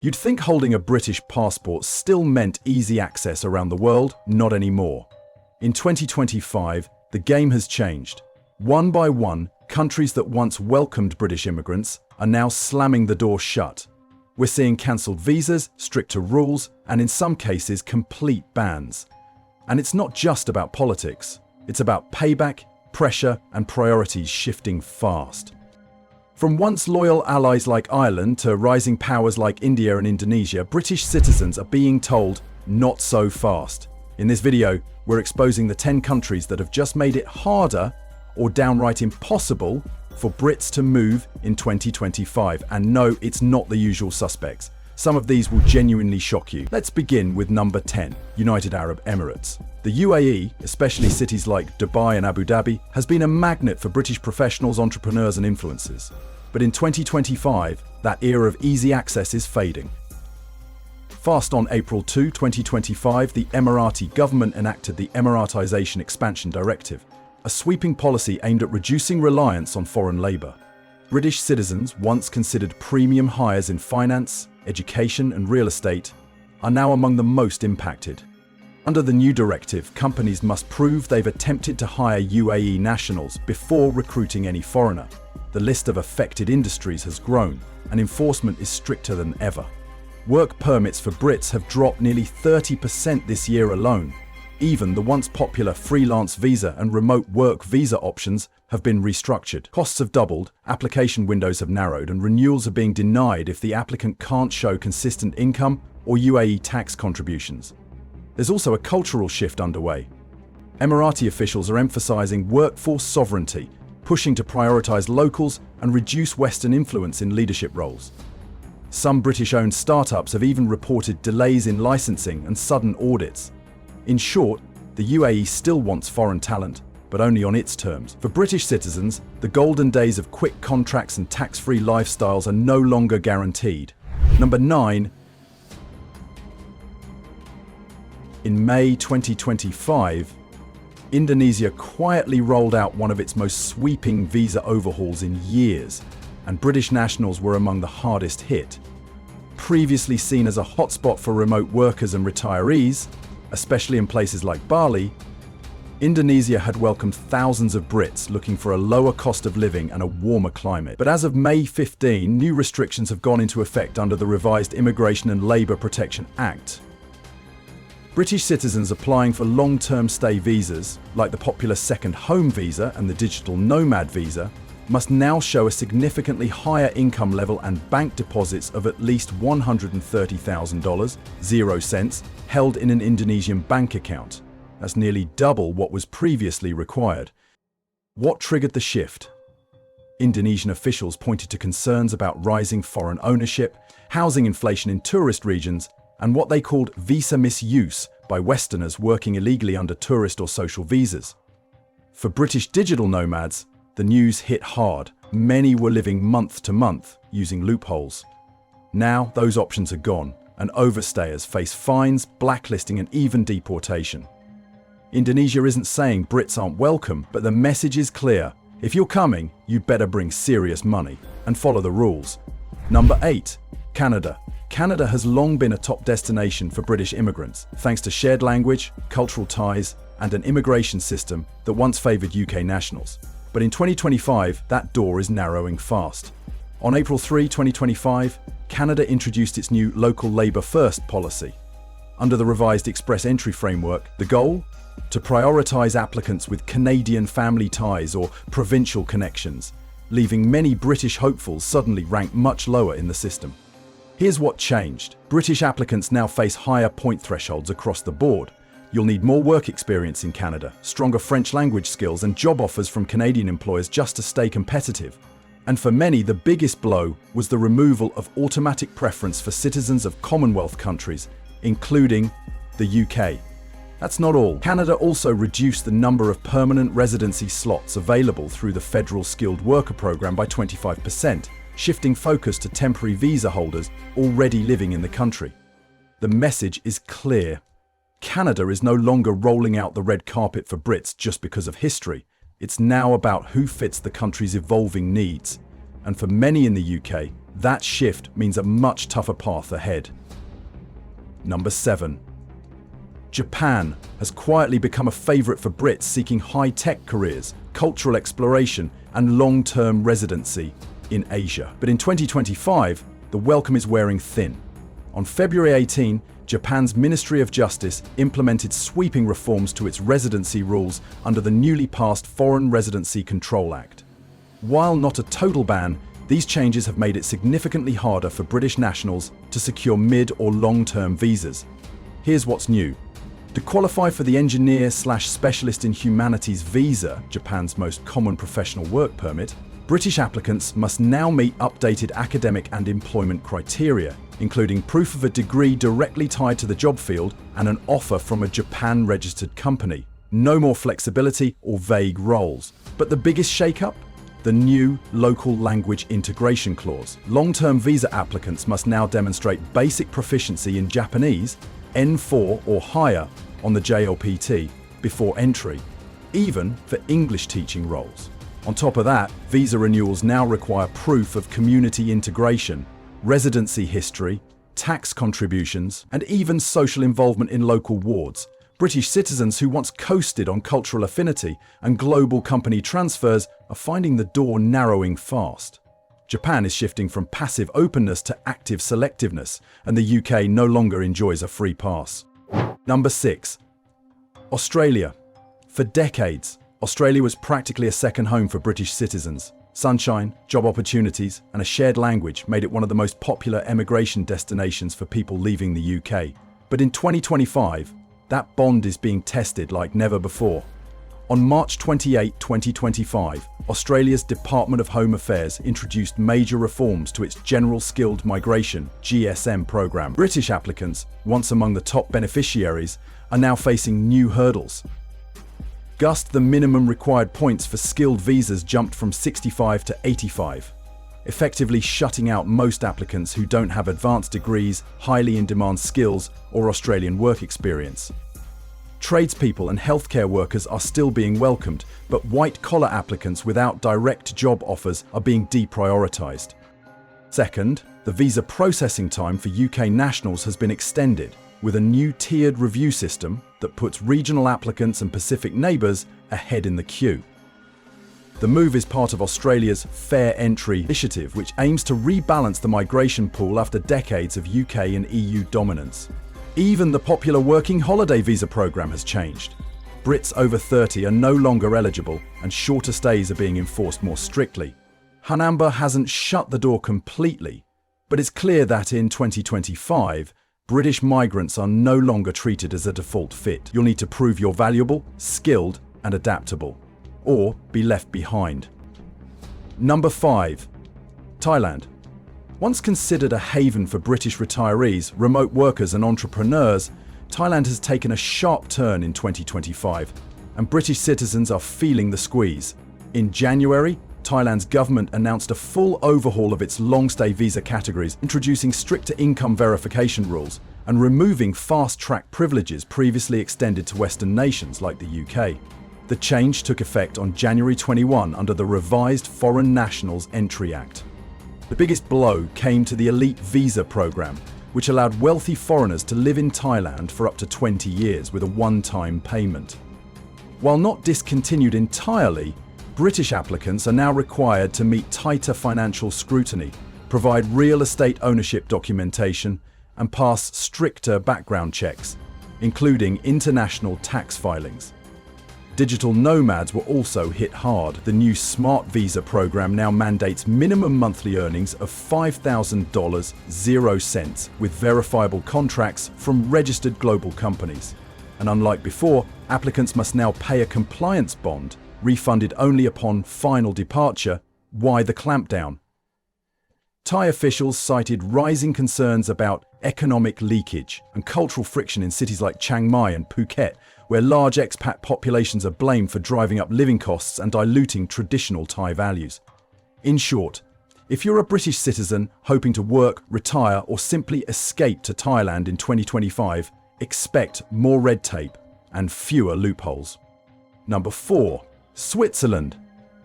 You'd think holding a British passport still meant easy access around the world, not anymore. In 2025, the game has changed. One by one, countries that once welcomed British immigrants are now slamming the door shut. We're seeing cancelled visas, stricter rules, and in some cases, complete bans. And it's not just about politics. It's about payback, pressure, and priorities shifting fast. From once loyal allies like Ireland to rising powers like India and Indonesia, British citizens are being told, not so fast. In this video, we're exposing the 10 countries that have just made it harder or downright impossible for Brits to move in 2025. And no, it's not the usual suspects. Some of these will genuinely shock you. Let's begin with number 10, United Arab Emirates. The UAE, especially cities like Dubai and Abu Dhabi, has been a magnet for British professionals, entrepreneurs and influencers. But in 2025, that era of easy access is fading. Fast on April 2, 2025, the Emirati government enacted the Emiratization Expansion Directive, a sweeping policy aimed at reducing reliance on foreign labour. British citizens, once considered premium hires in finance, education and real estate, are now among the most impacted. Under the new directive, companies must prove they've attempted to hire UAE nationals before recruiting any foreigner. The list of affected industries has grown, and enforcement is stricter than ever. Work permits for Brits have dropped nearly 30% this year alone. Even the once popular freelance visa and remote work visa options have been restructured. Costs have doubled, application windows have narrowed, and renewals are being denied if the applicant can't show consistent income or UAE tax contributions. There's also a cultural shift underway. Emirati officials are emphasizing workforce sovereignty, pushing to prioritize locals and reduce Western influence in leadership roles. Some British-owned startups have even reported delays in licensing and sudden audits. In short, the UAE still wants foreign talent, but only on its terms. For British citizens, the golden days of quick contracts and tax-free lifestyles are no longer guaranteed. Number 9. In May 2025, Indonesia quietly rolled out one of its most sweeping visa overhauls in years, and British nationals were among the hardest hit. Previously seen as a hotspot for remote workers and retirees, especially in places like Bali, Indonesia had welcomed thousands of Brits looking for a lower cost of living and a warmer climate. But as of May 15, new restrictions have gone into effect under the revised Immigration and Labour Protection Act. British citizens applying for long-term stay visas, like the popular second home visa and the digital nomad visa, must now show a significantly higher income level and bank deposits of at least $130,000, 0 cents, held in an Indonesian bank account. That's nearly double what was previously required. What triggered the shift? Indonesian officials pointed to concerns about rising foreign ownership, housing inflation in tourist regions, and what they called visa misuse by Westerners working illegally under tourist or social visas. For British digital nomads, the news hit hard. Many were living month to month using loopholes. Now those options are gone, and overstayers face fines, blacklisting, and even deportation. Indonesia isn't saying Brits aren't welcome, but the message is clear. If you're coming, you'd better bring serious money and follow the rules. Number 8. Canada. Canada has long been a top destination for British immigrants, thanks to shared language, cultural ties, and an immigration system that once favoured UK nationals. But in 2025, that door is narrowing fast. On April 3, 2025, Canada introduced its new Local Labour First policy. Under the revised Express Entry framework, the goal? To prioritise applicants with Canadian family ties or provincial connections, leaving many British hopefuls suddenly ranked much lower in the system. Here's what changed. British applicants now face higher point thresholds across the board. You'll need more work experience in Canada, stronger French language skills, and job offers from Canadian employers just to stay competitive. And for many, the biggest blow was the removal of automatic preference for citizens of Commonwealth countries, including the UK. That's not all. Canada also reduced the number of permanent residency slots available through the Federal Skilled Worker Program by 25%. Shifting focus to temporary visa holders already living in the country. The message is clear. Canada is no longer rolling out the red carpet for Brits just because of history. It's now about who fits the country's evolving needs. And for many in the UK, That shift means a much tougher path ahead. Number 7. Japan has quietly become a favorite for Brits seeking high-tech careers, cultural exploration, and long-term residency in Asia. But in 2025, the welcome is wearing thin. On February 18, Japan's Ministry of Justice implemented sweeping reforms to its residency rules under the newly passed Foreign Residency Control Act. While not a total ban, these changes have made it significantly harder for British nationals to secure mid- or long-term visas. Here's what's new. To qualify for the engineer/specialist in humanities visa, Japan's most common professional work permit, British applicants must now meet updated academic and employment criteria, including proof of a degree directly tied to the job field and an offer from a Japan-registered company. No more flexibility or vague roles. But the biggest shakeup? The new local language integration clause. Long-term visa applicants must now demonstrate basic proficiency in Japanese, N4 or higher, on the JLPT before entry, even for English teaching roles. On top of that, visa renewals now require proof of community integration, residency history, tax contributions, and even social involvement in local wards. British citizens who once coasted on cultural affinity and global company transfers are finding the door narrowing fast. Japan is shifting from passive openness to active selectiveness, and the UK no longer enjoys a free pass. Number 6. Australia. For decades, Australia was practically a second home for British citizens. Sunshine, job opportunities, and a shared language made it one of the most popular emigration destinations for people leaving the UK. But in 2025, that bond is being tested like never before. On March 28, 2025, Australia's Department of Home Affairs introduced major reforms to its General Skilled Migration (GSM) program. British applicants, once among the top beneficiaries, are now facing new hurdles. The minimum required points for skilled visas jumped from 65 to 85, effectively shutting out most applicants who don't have advanced degrees, highly in-demand skills, or Australian work experience. Tradespeople and healthcare workers are still being welcomed, but white-collar applicants without direct job offers are being deprioritized. Second, the visa processing time for UK nationals has been extended, with a new tiered review system that puts regional applicants and Pacific neighbours ahead in the queue. The move is part of Australia's Fair Entry initiative, which aims to rebalance the migration pool after decades of UK and EU dominance. Even the popular working holiday visa program has changed. Brits over 30 are no longer eligible, and shorter stays are being enforced more strictly. Hanamba hasn't shut the door completely, but it's clear that in 2025, British migrants are no longer treated as a default fit. You'll need to prove you're valuable, skilled, and adaptable, or be left behind. Number 5. Thailand. Once considered a haven for British retirees, remote workers, and entrepreneurs, Thailand has taken a sharp turn in 2025, and British citizens are feeling the squeeze. In January, Thailand's government announced a full overhaul of its long-stay visa categories, introducing stricter income verification rules and removing fast-track privileges previously extended to Western nations like the UK. The change took effect on January 21 under the revised Foreign Nationals Entry Act. The biggest blow came to the elite visa program, which allowed wealthy foreigners to live in Thailand for up to 20 years with a one-time payment. While not discontinued entirely, British applicants are now required to meet tighter financial scrutiny, provide real estate ownership documentation, and pass stricter background checks, including international tax filings. Digital nomads were also hit hard. The new Smart Visa program now mandates minimum monthly earnings of $5,000 with verifiable contracts from registered global companies. And unlike before, applicants must now pay a compliance bond, refunded only upon final departure. Why the clampdown? Thai officials cited rising concerns about economic leakage and cultural friction in cities like Chiang Mai and Phuket, where large expat populations are blamed for driving up living costs and diluting traditional Thai values. In short, if you're a British citizen hoping to work, retire, or simply escape to Thailand in 2025, expect more red tape and fewer loopholes. Number 4. Switzerland.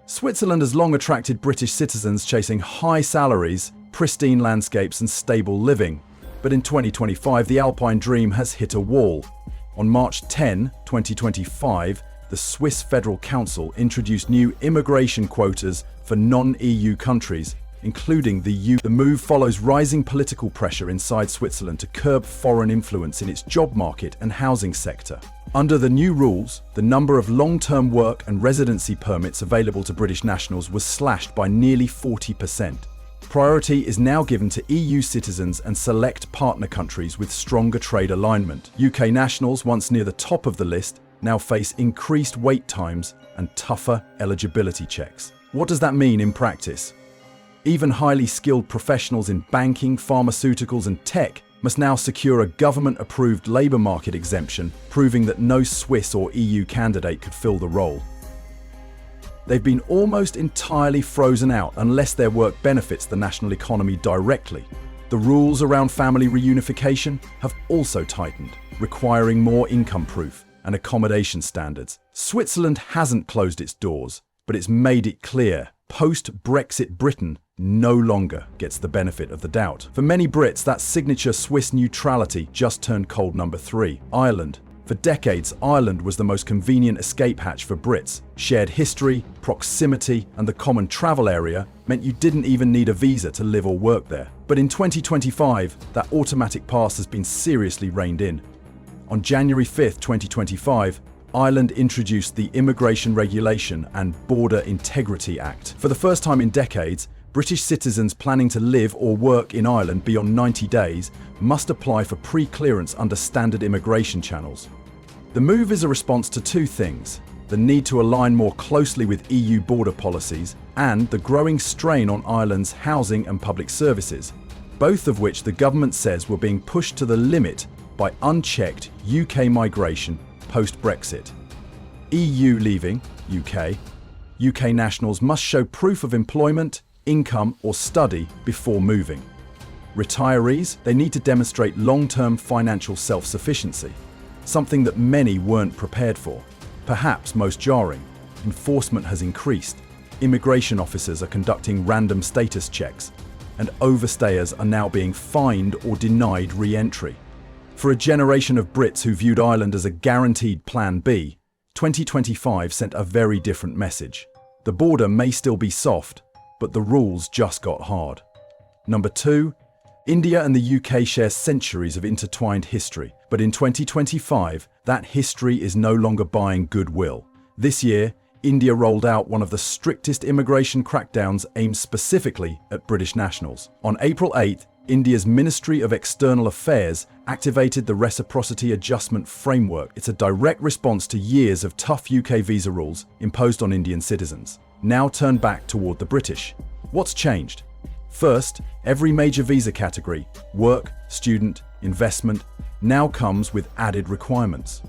Switzerland has long attracted British citizens chasing high salaries, pristine landscapes and stable living. But in 2025, the Alpine dream has hit a wall. On March 10, 2025, the Swiss Federal Council introduced new immigration quotas for non-EU countries, including the EU. The move follows rising political pressure inside Switzerland to curb foreign influence in its job market and housing sector. Under the new rules, the number of long-term work and residency permits available to British nationals was slashed by nearly 40%. Priority is now given to EU citizens and select partner countries with stronger trade alignment. UK nationals, once near the top of the list, now face increased wait times and tougher eligibility checks. What does that mean in practice? Even highly skilled professionals in banking, pharmaceuticals and tech must now secure a government-approved labour market exemption, proving that no Swiss or EU candidate could fill the role. They've been almost entirely frozen out unless their work benefits the national economy directly. The rules around family reunification have also tightened, requiring more income proof and accommodation standards. Switzerland hasn't closed its doors, but it's made it clear post-Brexit Britain no longer gets the benefit of the doubt. For many Brits, that signature Swiss neutrality just turned cold. Number 3. Ireland. For decades, Ireland was the most convenient escape hatch for Brits. Shared history, proximity, and the common travel area meant you didn't even need a visa to live or work there. But in 2025, that automatic pass has been seriously reined in. On January 5, 2025, Ireland introduced the Immigration Regulation and Border Integrity Act. For the first time in decades, British citizens planning to live or work in Ireland beyond 90 days must apply for pre-clearance under standard immigration channels. The move is a response to two things: the need to align more closely with EU border policies and the growing strain on Ireland's housing and public services, both of which the government says were being pushed to the limit by unchecked UK migration post-Brexit. EU leaving UK. UK nationals must show proof of employment, income or study before moving. Retirees, they need to demonstrate long-term financial self-sufficiency, something that many weren't prepared for. Perhaps most jarring, enforcement has increased. Immigration officers are conducting random status checks, and overstayers are now being fined or denied re-entry. For a generation of Brits who viewed Ireland as a guaranteed Plan B, 2025 sent a very different message. The border may still be soft, but the rules just got hard. Number 2, India and the UK share centuries of intertwined history, but in 2025, that history is no longer buying goodwill. This year, India rolled out one of the strictest immigration crackdowns aimed specifically at British nationals. On April 8, India's Ministry of External Affairs activated the Reciprocity Adjustment Framework. It's a direct response to years of tough UK visa rules imposed on Indian citizens, now turned back toward the British. What's changed? First, every major visa category, work, student, investment, now comes with added requirements.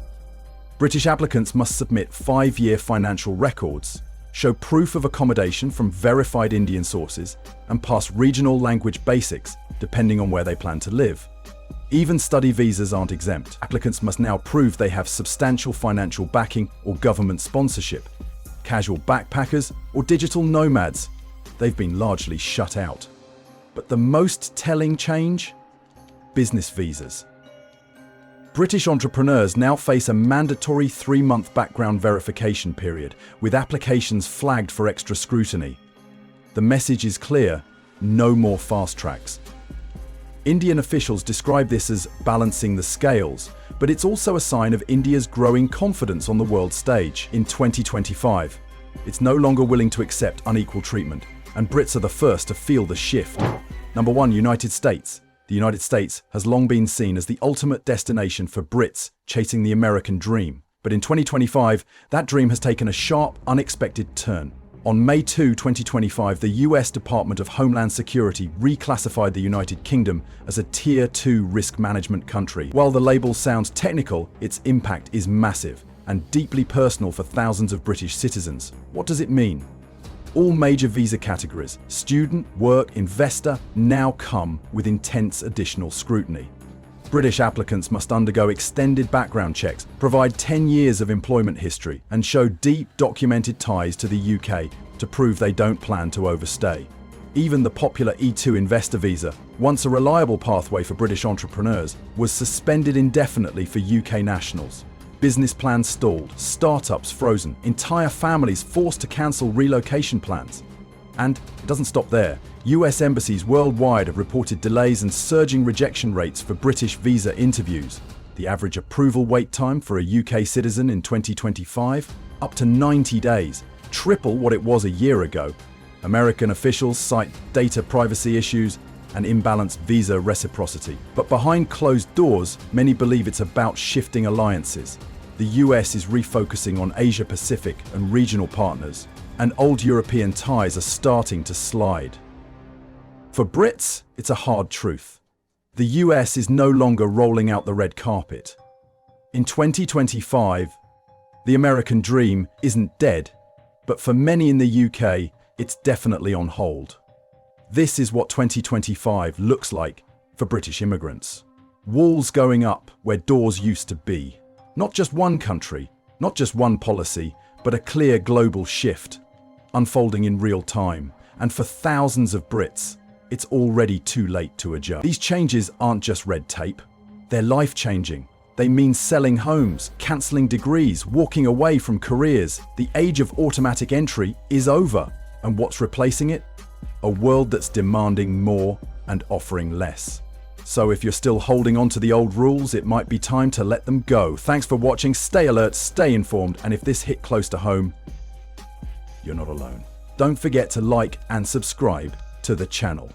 British applicants must submit 5-year financial records, show proof of accommodation from verified Indian sources, and pass regional language basics, depending on where they plan to live. Even study visas aren't exempt. Applicants must now prove they have substantial financial backing or government sponsorship. Casual backpackers or digital nomads, they've been largely shut out. But the most telling change? Business visas. British entrepreneurs now face a mandatory 3-month background verification period, with applications flagged for extra scrutiny. The message is clear: no more fast tracks. Indian officials describe this as balancing the scales, but it's also a sign of India's growing confidence on the world stage. In 2025, it's no longer willing to accept unequal treatment, and Brits are the first to feel the shift. Number 1, United States. The United States has long been seen as the ultimate destination for Brits chasing the American dream. But in 2025, that dream has taken a sharp, unexpected turn. On May 2, 2025, the US Department of Homeland Security reclassified the United Kingdom as a Tier 2 risk management country. While the label sounds technical, its impact is massive and deeply personal for thousands of British citizens. What does it mean? All major visa categories, student, work, investor, now come with intense additional scrutiny. British applicants must undergo extended background checks, provide 10 years of employment history, and show deep documented ties to the UK to prove they don't plan to overstay. Even the popular E2 investor visa, once a reliable pathway for British entrepreneurs, was suspended indefinitely for UK nationals. Business plans stalled, startups frozen, entire families forced to cancel relocation plans. And it doesn't stop there. US embassies worldwide have reported delays and surging rejection rates for British visa interviews. The average approval wait time for a UK citizen in 2025? Up to 90 days, triple what it was a year ago. American officials cite data privacy issues and imbalanced visa reciprocity. But behind closed doors, many believe it's about shifting alliances. The US is refocusing on Asia-Pacific and regional partners, and old European ties are starting to slide. For Brits, it's a hard truth. The US is no longer rolling out the red carpet. In 2025, the American dream isn't dead, but for many in the UK, it's definitely on hold. This is what 2025 looks like for British immigrants. Walls going up where doors used to be. Not just one country, not just one policy, but a clear global shift, unfolding in real time. And for thousands of Brits, it's already too late to adjust. These changes aren't just red tape, they're life-changing. They mean selling homes, cancelling degrees, walking away from careers. The age of automatic entry is over. And what's replacing it? A world that's demanding more and offering less. So if you're still holding on to the old rules, it might be time to let them go. Thanks for watching. Stay alert, stay informed, and if this hit close to home, you're not alone. Don't forget to like and subscribe to the channel.